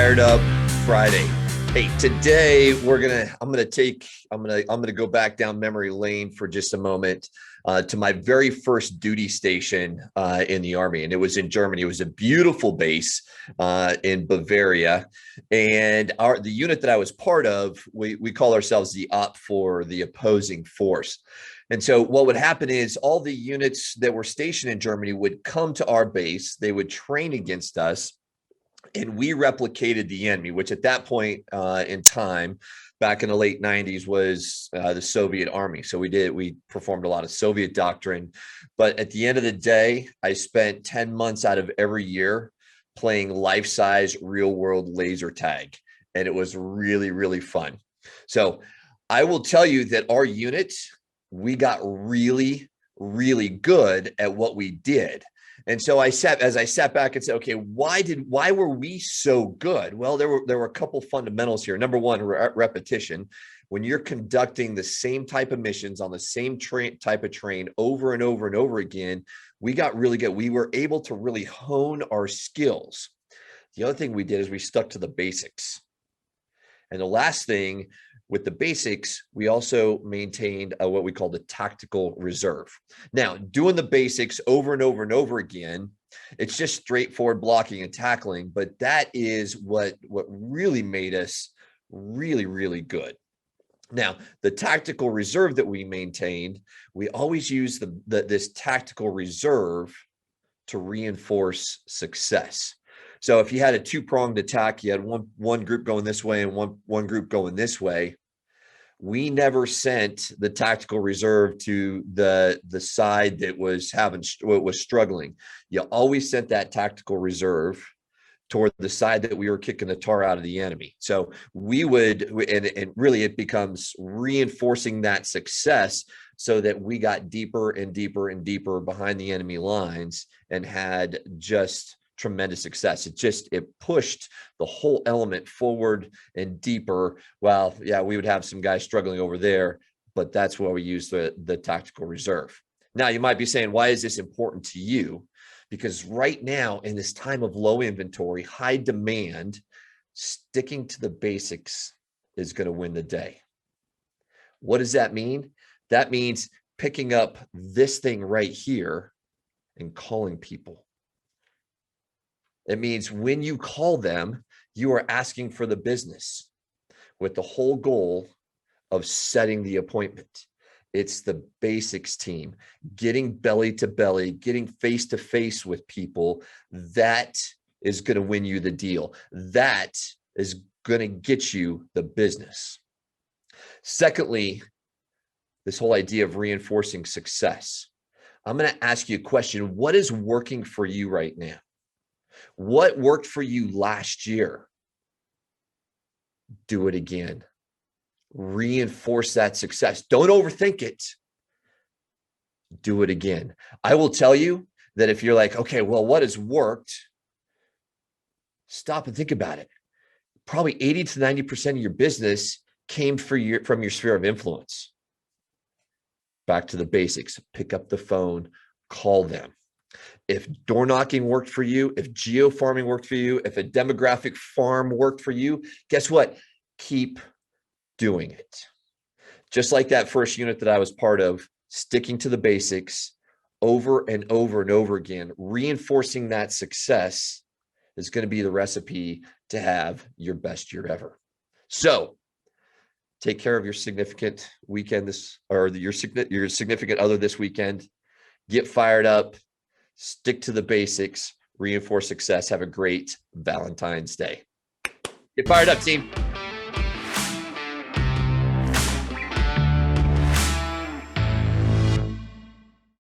Fired Up Friday. Hey, today I'm gonna go back down memory lane for just a moment to my very first duty station in the Army, and it was in Germany. It was a beautiful base in Bavaria, and the unit that I was part of, we call ourselves the Op for the opposing force. And so what would happen is all the units that were stationed in Germany would come to our base. They would train against us, and we replicated the enemy, which at that point in time, back in the late 90s, was the Soviet Army. So we performed a lot of Soviet doctrine. But at the end of the day, I spent 10 months out of every year playing life-size real-world laser tag. And it was really, really fun. So I will tell you that our unit, we got really, really good at what we did. And so as I sat back and said, okay, why were we so good? Well, there were a couple fundamentals here. Number one, repetition. When you're conducting the same type of missions on the same type of train over and over and over again, we got really good. We were able to really hone our skills. The other thing we did is we stuck to the basics. And the last thing, with the basics, we also maintained what we call the tactical reserve. Now, doing the basics over and over and over again, it's just straightforward blocking and tackling, but that is what really made us really, really good. Now, the tactical reserve that we maintained, we always use this tactical reserve to reinforce success. So if you had a two-pronged attack, you had one group going this way and one group going this way. We never sent the tactical reserve to the side that was struggling. You always sent that tactical reserve toward the side that we were kicking the tar out of the enemy. So we would, and really it becomes reinforcing that success so that we got deeper and deeper and deeper behind the enemy lines and had just tremendous success. It pushed the whole element forward and deeper. Well, yeah, we would have some guys struggling over there, but that's where we use the tactical reserve. Now, you might be saying, why is this important to you? Because right now, in this time of low inventory, high demand, sticking to the basics is going to win the day. What does that mean? That means picking up this thing right here and calling people. It means when you call them, you are asking for the business with the whole goal of setting the appointment. It's the basics team, getting belly to belly, getting face to face with people. That is going to win you the deal. That is going to get you the business. Secondly, this whole idea of reinforcing success. I'm going to ask you a question. What is working for you right now? What worked for you last year? Do it again. Reinforce that success. Don't overthink it. Do it again. I will tell you that if you're like, okay, well, what has worked? Stop and think about it. Probably 80 to 90% of your business came from your sphere of influence. Back to the basics. Pick up the phone, call them. If door knocking worked for you, if geo farming worked for you, if a demographic farm worked for you, guess what? Keep doing it. Just like that first unit that I was part of, sticking to the basics over and over and over again, reinforcing that success is going to be the recipe to have your best year ever. So take care of your significant weekend your significant other this weekend. Get fired up. Stick to the basics, reinforce success. Have a great Valentine's Day. Get fired up, team.